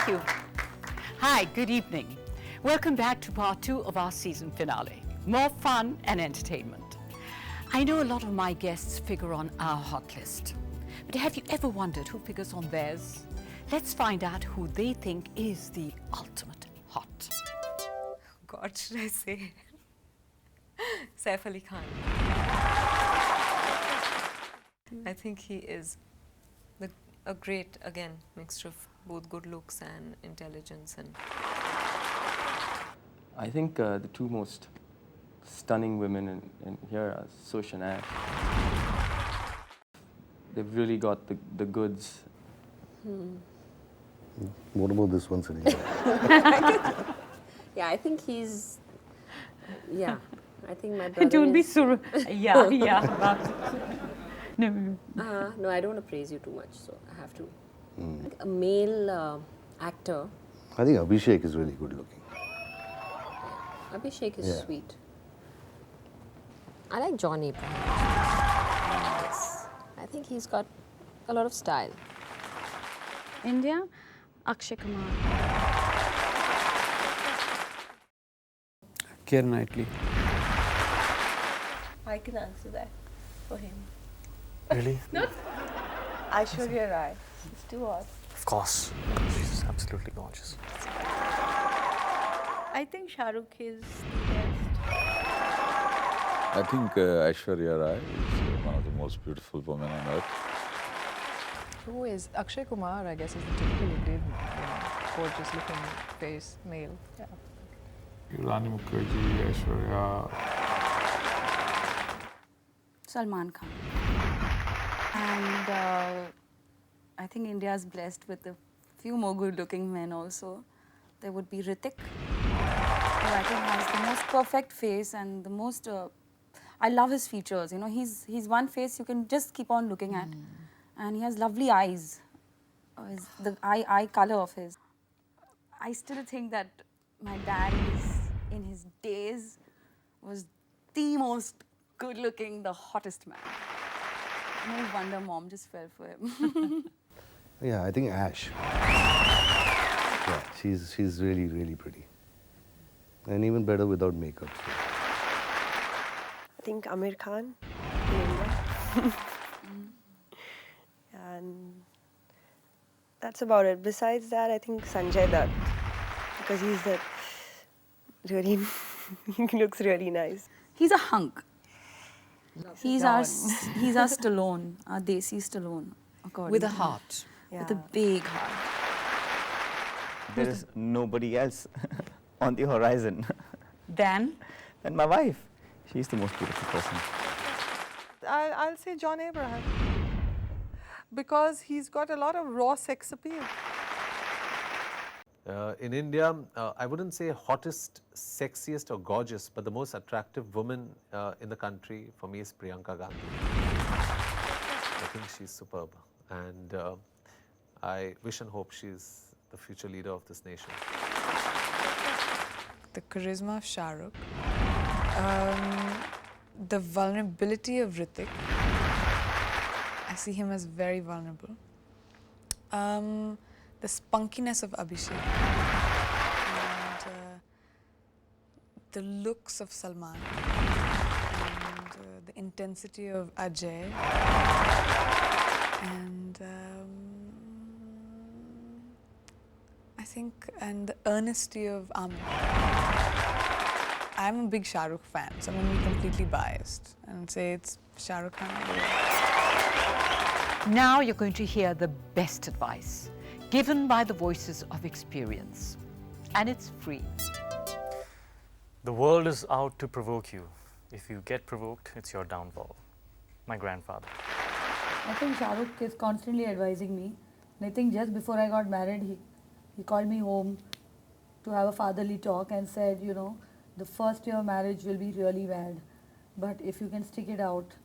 Thank you. Hi, good evening. Welcome back to part 2 of our season finale. More fun and entertainment. I know a lot of my guests figure on our hot list. But have you ever wondered who figures on theirs? Let's find out who they think is the ultimate hot. God, should I say? Saif Ali Khan. I think he is a great, again, mixture of both good looks and intelligence. And I think the two most stunning women in here are Sush and Ash. They've really got the goods. What about this one sitting here? Yeah, I think he's. Yeah, I think my brother. Don't be is, so. Yeah. No. No, I don't want to praise you too much, so I have to. A male actor, I think Abhishek is really good looking. Abhishek is Yeah. sweet. I like John Abraham. Yes, I think he's got a lot of style. India, Akshay Kumar. Keira Knightley. I can answer that for him. Really? Aishwarya Rai. She's too hot. Of course. She's absolutely gorgeous. I think Shah Rukh is the best. I think Aishwarya Rai is one of the most beautiful women on earth. Who is Akshay Kumar? I guess is the typical Indian, gorgeous looking face male. Yeah. Rani Mukherjee, Aishwarya. Salman Khan. And I think India is blessed with a few more good-looking men also. There would be Hrithik, who I think has the most perfect face and the most. I love his features. You know, he's one face you can just keep on looking at, and he has lovely eyes. The eye color of his. I still think that my dad in his days was the most good-looking, the hottest man. No wonder mom just fell for him. Yeah, I think Ash. Yeah, she's really, really pretty. And even better without makeup. So. I think Amir Khan in India. And that's about it. Besides that, I think Sanjay Dutt. Because he's that really, he looks really nice. He's a hunk. He's our Stallone, our Desi Stallone. With a heart. With a big heart. There is nobody else on the horizon Then? than my wife. She's the most beautiful person. I'll say John Abraham because he's got a lot of raw sex appeal. In India, I wouldn't say hottest, sexiest or gorgeous, but the most attractive woman in the country for me is Priyanka Gandhi. I think she's superb and I wish and hope she's the future leader of this nation. The charisma of Shah Rukh, the vulnerability of Hrithik. I see him as very vulnerable. The spunkiness of Abhishek and the looks of Salman and the intensity of Ajay and I think and the earnesty of Amir. I'm a big Shah Rukh fan, so I'm going to be completely biased and say it's Shah Rukh Khan. Now you're going to hear the best advice given by the voices of experience. And it's free. The world is out to provoke you. If you get provoked, it's your downfall. My grandfather. I think Shah Rukh is constantly advising me. And I think just before I got married, he called me home to have a fatherly talk and said, you know, the first year of marriage will be really bad. But if you can stick it out,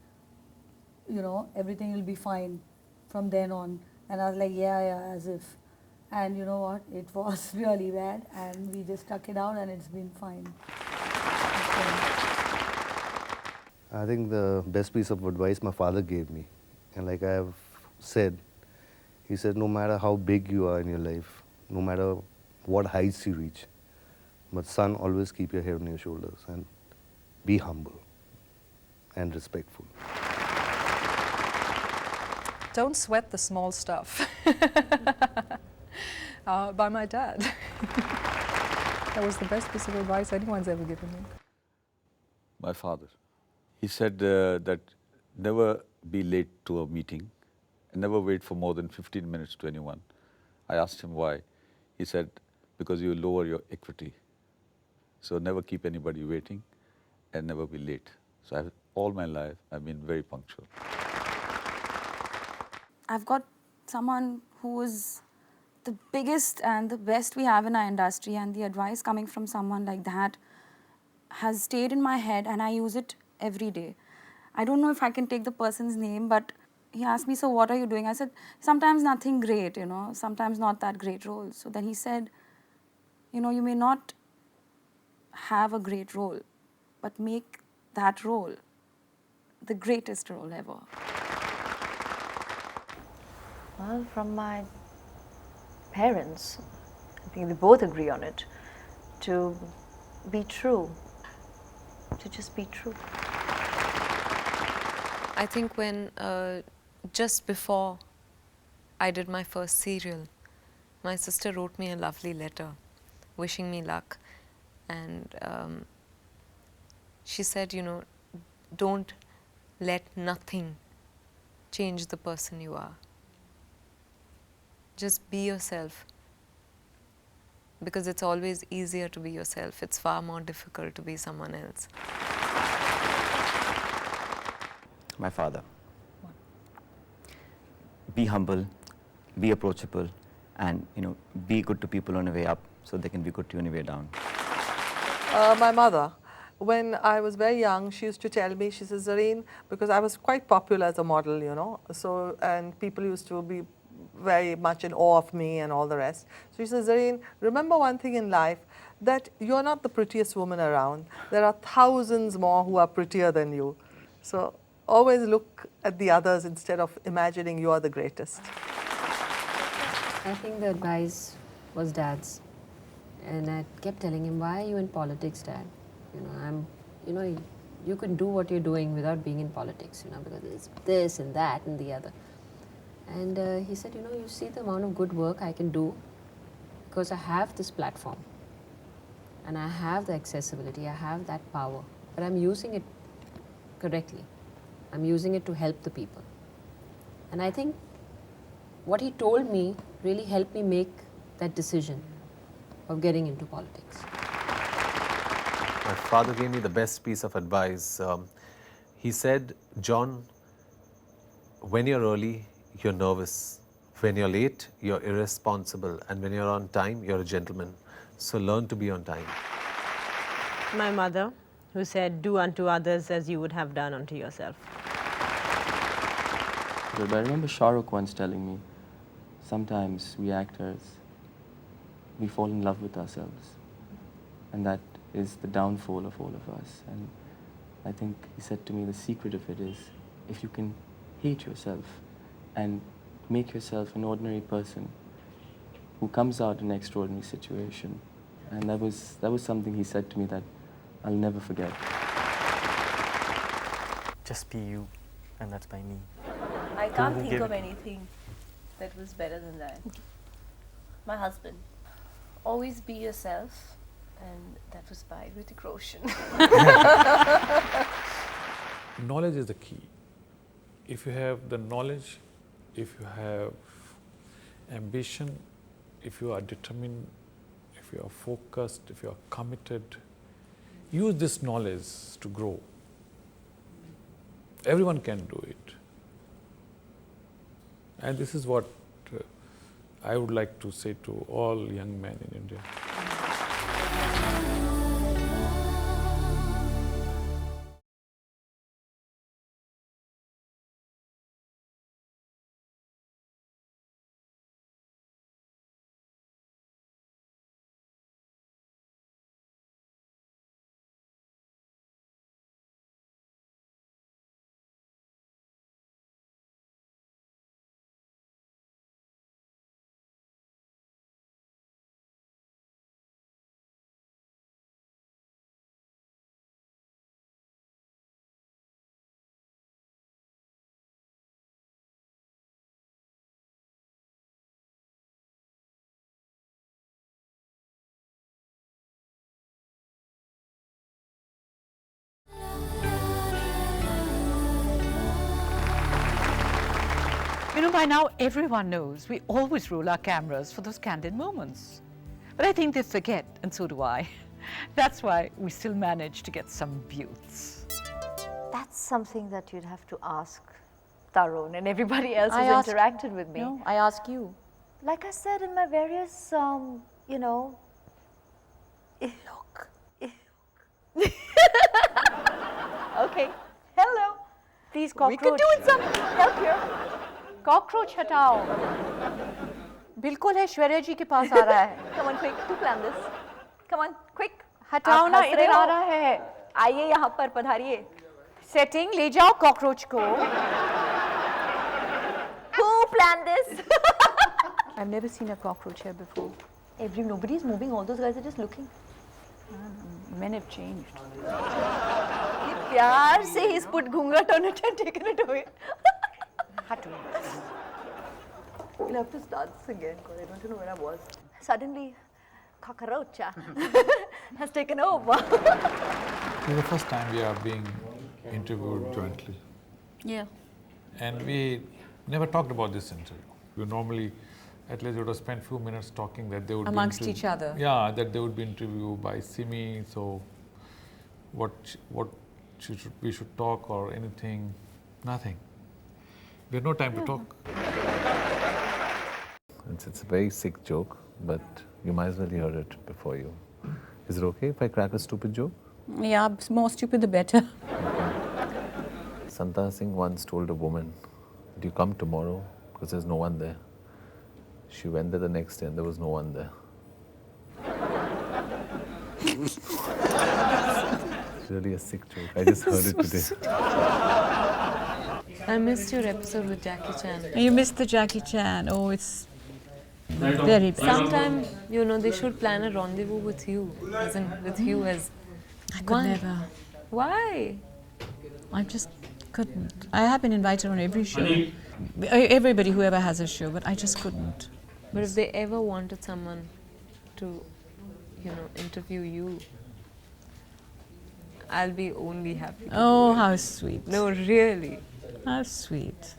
you know, everything will be fine from then on. And I was like, yeah, as if. And you know what? It was really bad and we just stuck it out and it's been fine. I think the best piece of advice my father gave me, and like I have said, he said, no matter how big you are in your life, no matter what heights you reach. But son, always keep your head on your shoulders and be humble and respectful. Don't sweat the small stuff. By my dad. That was the best piece of advice anyone's ever given me. My father. He said that never be late to a meeting and never wait for more than 15 minutes to anyone. I asked him why. He said, because you lower your equity. So never keep anybody waiting and never be late. So all my life, I've been very punctual. I've got someone who is the biggest and the best we have in our industry, and the advice coming from someone like that has stayed in my head and I use it every day. I don't know if I can take the person's name, but he asked me, so what are you doing? I said, sometimes nothing great, you know, sometimes not that great role. So then he said, you know, you may not have a great role, but make that role the greatest role ever. Well, from my parents, I think they both agree on it, to be true, to just be true. I think when, just before I did my first serial, my sister wrote me a lovely letter wishing me luck, and she said, you know, don't let nothing change the person you are. Just be yourself, because it's always easier to be yourself. It's far more difficult to be someone else. My father. Be humble, be approachable, and be good to people on the way up so they can be good to you on the way down. My mother. When I was very young, she used to tell me, she says, Zareen, because I was quite popular as a model, you know, so, and people used to be very much in awe of me and all the rest. So she says, Zareen, remember one thing in life, that you're not the prettiest woman around. There are thousands more who are prettier than you. So always look at the others instead of imagining you are the greatest. I think the advice was Dad's. And I kept telling him, why are you in politics, Dad? You can do what you're doing without being in politics, because there's this and that and the other. And he said, you see the amount of good work I can do because I have this platform. And I have the accessibility, I have that power. But I'm using it correctly. I'm using it to help the people. And I think what he told me really helped me make that decision of getting into politics. My father gave me the best piece of advice. He said, John, when you're early, you're nervous. When you're late, you're irresponsible. And when you're on time, you're a gentleman. So learn to be on time. My mother, who said, do unto others as you would have done unto yourself. But I remember Shah Rukh once telling me, sometimes we actors, we fall in love with ourselves. And that is the downfall of all of us. And I think he said to me, the secret of it is, if you can hate yourself and make yourself an ordinary person who comes out in an extraordinary situation. And that was something he said to me that I'll never forget. Just be you, and that's by me. I can't think of anything that was better than that. My husband. Always be yourself, and that was by Hrithik Roshan. Knowledge is the key. If you have the knowledge, if you have ambition, if you are determined, if you are focused, if you are committed, use this knowledge to grow. Everyone can do it. And this is what I would like to say to all young men in India. You know, by now everyone knows we always roll our cameras for those candid moments. But I think they forget, and so do I. That's why we still manage to get some beauts. That's something that you'd have to ask Tarun and everybody else who's interacted with me. No, I ask you. Like I said in my various, you know, look. Okay, hello. Please, cockroach. We can do it some. Help here. Cockroach hatao. बिल्कुल है श्वेर्या जी के पास आ रहा है. Come on, quick, to plan this. Come on, quick. हटाओ ना, इधर आ रहा है. आइए यहाँ पर पधारिए. Setting, ले जाओ cockroach को. Who planned this? I've never seen a cockroach here before. Nobody is moving. All those guys are just looking. Men have changed. प्यार से he's put घूंघट on it and taken it away. We'll have to start this again because I don't know where I was. Suddenly, cockroach has taken over. This is the first time we are being interviewed jointly. Yeah. And we never talked about this interview. We normally, at least we would have spent few minutes talking that they would amongst be each other. Yeah, that they would be interviewed by Simi, so what we should talk or anything, nothing. We had no time to talk. It's a very sick joke, but you might as well hear it before you. Is it okay if I crack a stupid joke? Yeah, more stupid the better. Santa Singh once told a woman, "Do you come tomorrow? Because there's no one there." She went there the next day and there was no one there. It's really a sick joke. I just heard it today. I missed your episode with Jackie Chan. You missed the Jackie Chan. Oh, it's very bad. Sometime, you know, they should plan a rendezvous with you, as in with you as. I could never. Why? I just couldn't. I have been invited on every show. Everybody, whoever has a show, but I just couldn't. But if they ever wanted someone to, you know, interview you, I'll be only happy. Oh, how sweet. No, really. How sweet.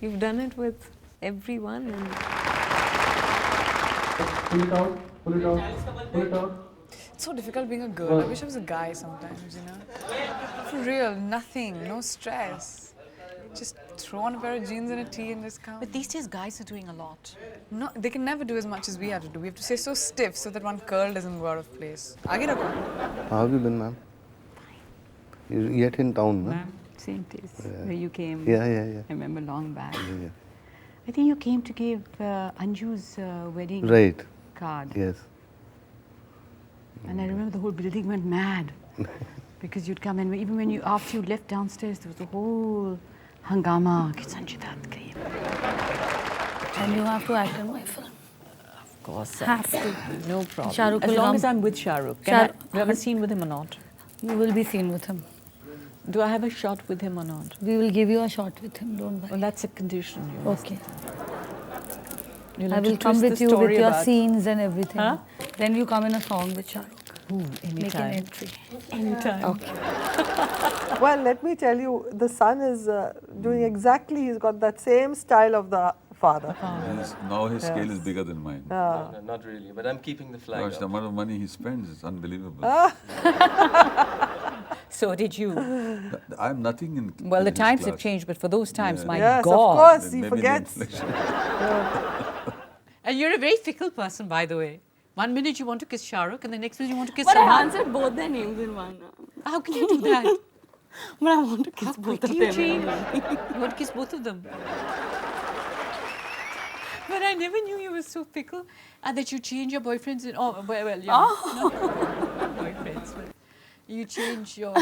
You've done it with everyone. And Pull it out, pull it out, pull it out. It's so difficult being a girl. I wish I was a guy sometimes, you know. For real, nothing, no stress. Just throw on a pair of jeans and a tee and just come. But these days, guys are doing a lot. No, they can never do as much as we have to do. We have to stay so stiff so that one curl doesn't go out of place. Aage rakho. How have you been, ma'am? You're yet in town, no? Same place where you came. Yeah. I remember long back. Yeah. I think you came to give Anju's wedding card. Yes. And I remember the whole building went mad because you'd come in. Even when after you left downstairs, there was a whole hangama. Sanjay Dutt came. And you have to act in my film. Of course. Have to. No problem. Shah Rukh as will long come. as I'm with Shah Rukh. Can I have a scene with him or not? You will be seen with him. Do I have a shot with him or not? We will give you a shot with him, don't worry. Well, that's a condition. Okay. You'll I have will to come twist with the you with story your about- scenes and everything. Huh? Then you come in a song with Shah Rukh. Ooh, Make an anytime. entry. Anytime. Okay. Well, let me tell you, the son is doing exactly, he's got that same style of the father. Now his scale is Yes. bigger than mine. Yeah. No, not really, but I'm keeping the flag Gosh, up. the amount of money he spends is unbelievable. So did you. I'm nothing in. Well, in the his times have class. changed, but for those times, Yeah. my Yes, God. of course, he Maybe the forgets. inflation. And you're a very fickle person, by the way. One minute you want to kiss Shah Rukh, and the next minute you want to kiss But I Salman. answered both their names in one. How can you do that? But I want to kiss How both of quickly you them. change. You want to kiss both of them. But I never knew you were so fickle and that you change your boyfriends in. Oh, well, yeah. Oh. No, boyfriends. But you change your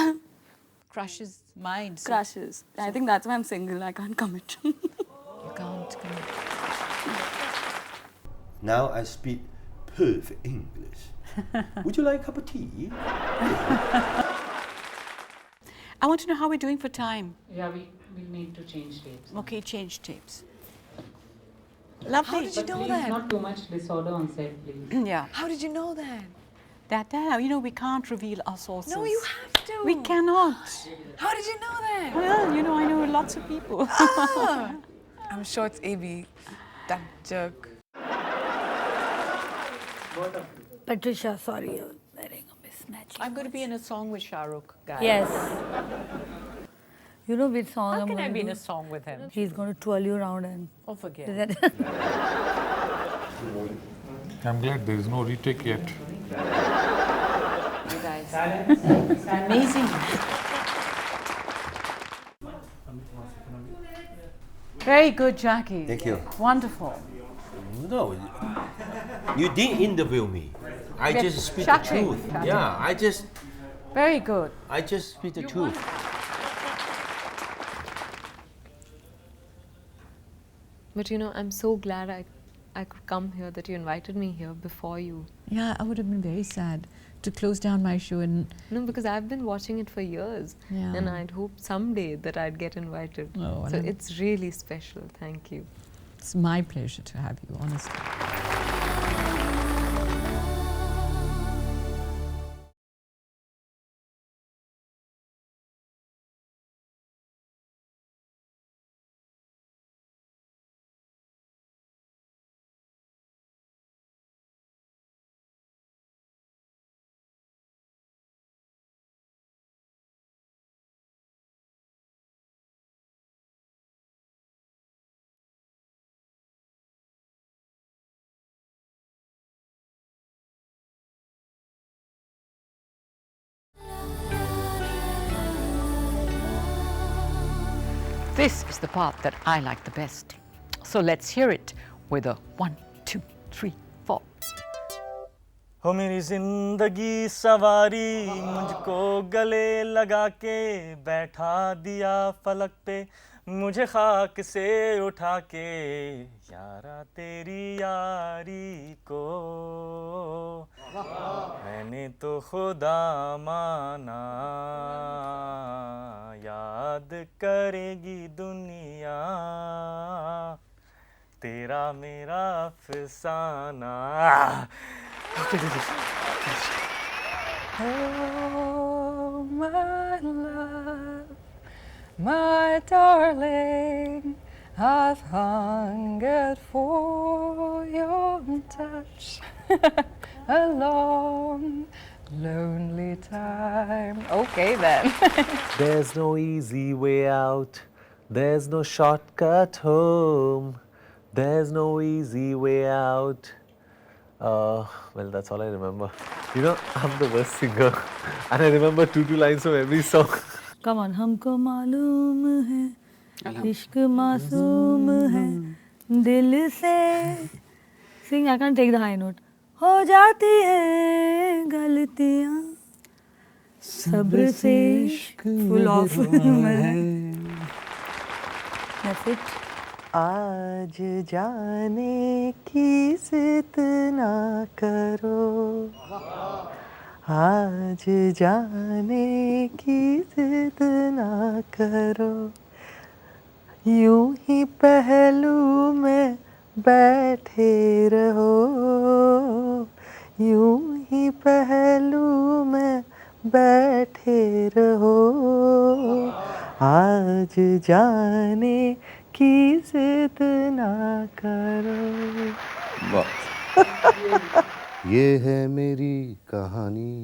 crushes' minds. Crushes. I think that's why I'm single. I can't commit. You can't commit. Now I speak perfect English. Would you like a cup of tea? I want to know how we're doing for time. Yeah, we need to change tapes. Okay, change tapes. Lovely. How did you know Please, that? not too much disorder on set, please. Yeah. How did you know that? That, you know, we can't reveal our sources. No, you have to. We cannot. How did you know that? Well, you know, I know lots of people. Ah, I'm sure it's AB, that jerk. Patricia, sorry, you're wearing a mismatch. I'm going to be in a song with Shah Rukh, guys. Yes. You know which song How I'm can going I to be do? in a song with him? He's going to twirl you around and... Oh, forget Is it. that- I'm glad there is no retake yet. You guys. Amazing. Very good, Jackie. Thank you. Wonderful. No, you didn't interview me. I Yeah, just speak shocking, the truth. shocking. Yeah, I just Very good. speak the truth. But you know, I'm so glad I could come here, that you invited me here before you. Yeah, I would have been very sad to close down my show and... No, because I've been watching it for years. Yeah. And I'd hoped someday that I'd get invited. Oh, so well, it's really special. Thank you. It's my pleasure to have you, honestly. This is the part that I like the best. So let's hear it with a 1, 2, 3, 4. हो मेरी जिंदगी सवारी मुझको गले लगा के बैठा दिया फलक पे मुझे खाक से उठा के यारा तेरी यारी को मैंने तो खुदा माना याद करेगी दुनिया तेरा मेरा अफसाना Oh, my love, my darling, I've hungered for your touch a long, lonely time. Okay then. There's no easy way out. There's no shortcut home. There's no easy way out. Well, that's all I remember. You know, I'm the worst singer. And I remember two lines from every song. Come on. हमको मालूम है इश्क मासूम है दिल से. Sing, I can't take the high note. हो जाती है गलतियाँ सब्र से इश्क full off. That's it. आज जाने की जिद ना करो आज जाने की जिद ना करो यूं ही पहलू में बैठे रहो यूं ही पहलू में बैठे रहो आज जाने की जिद ना करो. ये है मेरी कहानी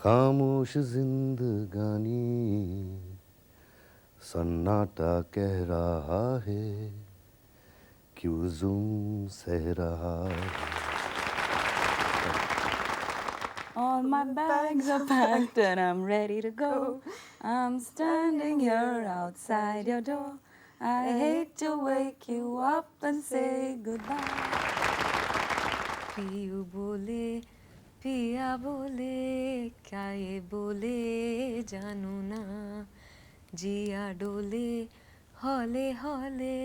खामोश जिंदगानी सन्नाटा कह रहा है क्यों ज़ुम सह रहा है. All my bags are packed and I'm ready to go. I'm standing here outside your door. I hate to wake you up and say goodbye. पियू बोले पिया बोले क्या ये बोले जानू ना जिया डोले हौले हौले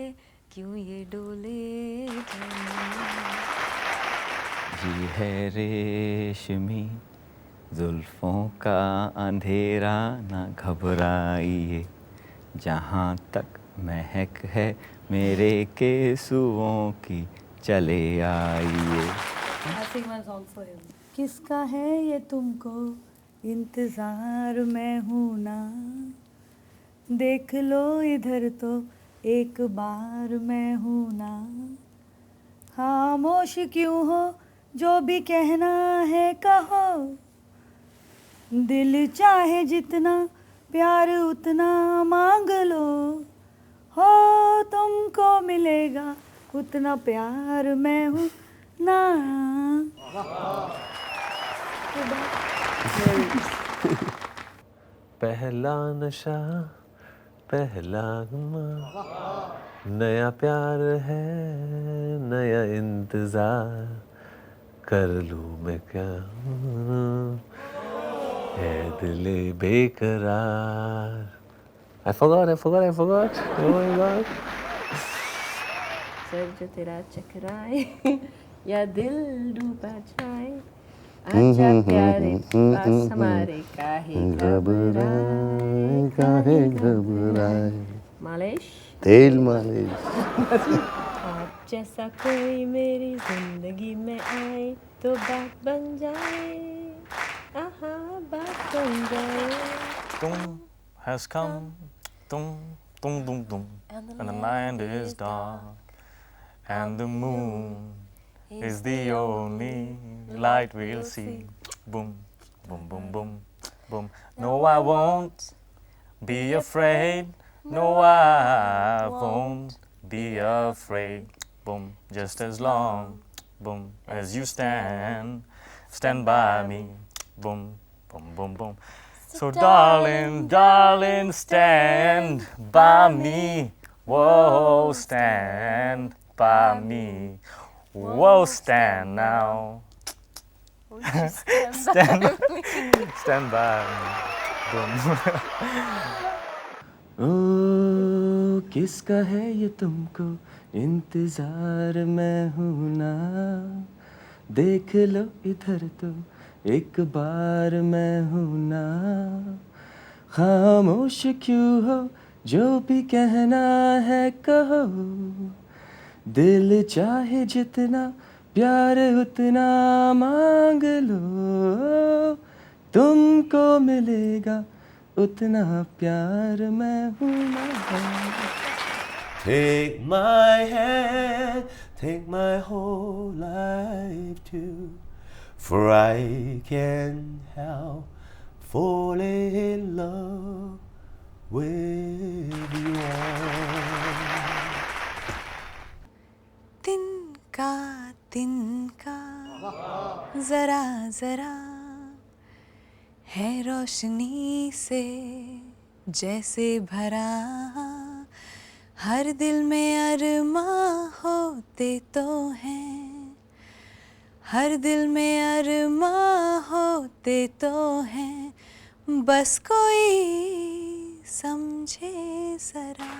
क्यों ये डोले जानू ना जी है रेशमी जुल्फों का अंधेरा ना घबराइए जहाँ तक महक है मेरे केसुओं की चले आइए. I sing one song for him. किसका है ये तुमको इंतजार में हूँ ना देख लो इधर तो एक बार मैं हूँ ना, खामोश क्यों हो, जो भी कहना है कहो, दिल चाहे जितना प्यार उतना मांग लो, हो तुमको मिलेगा उतना प्यार मैं हूँ ना। पहला नशा पहला गुमा, नया प्यार है नया इंतजार, कर लूँ मैं क्या है दिले बेकरार। I forgot. Oh my God. Sir जो तेरा चकराए या दिल डूबा जाए, आजा प्यारे पास हमारे काहे घबराए, काहे घबराए। मालिश तेल मालिश। आप जैसा कोई मेरी जिंदगी में आए तो बात बन जाए, आहा बात बन जाए। Tum has come, tum, tum, tum, tum, and the land is dark, and the moon is the only light we'll see. Boom, boom, boom, boom, boom. No, I won't be afraid. No, I won't be afraid. Boom, just as long, boom, as you stand by me. Boom, boom, boom, boom. So darling, darling, stand by me. Whoa, stand by me. Whoa, stand now. stand by me. Boom. ओ किसका है ये तुमको इंतजार मैं हूँ ना, देख लो इधर तो एक बार मैं हूँ ना, खामोश क्यों हो, जो भी कहना है कहो, दिल चाहे जितना प्यार उतना मांग लो, तुमको मिलेगा उतना प्यार मैं हूँ ना। Take my hand, take my whole life too, for I can't help falling in love with you all. तिनका जरा जरा है रोशनी से जैसे भरा, हर दिल में अरमां होते तो हैं, हर दिल में अरमां होते तो हैं, बस कोई समझे जरा।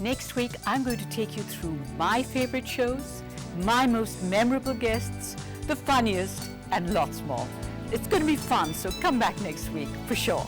Next week, I'm going to take you through my favorite shows, my most memorable guests, the funniest, and lots more. It's going to be fun, so come back next week for sure.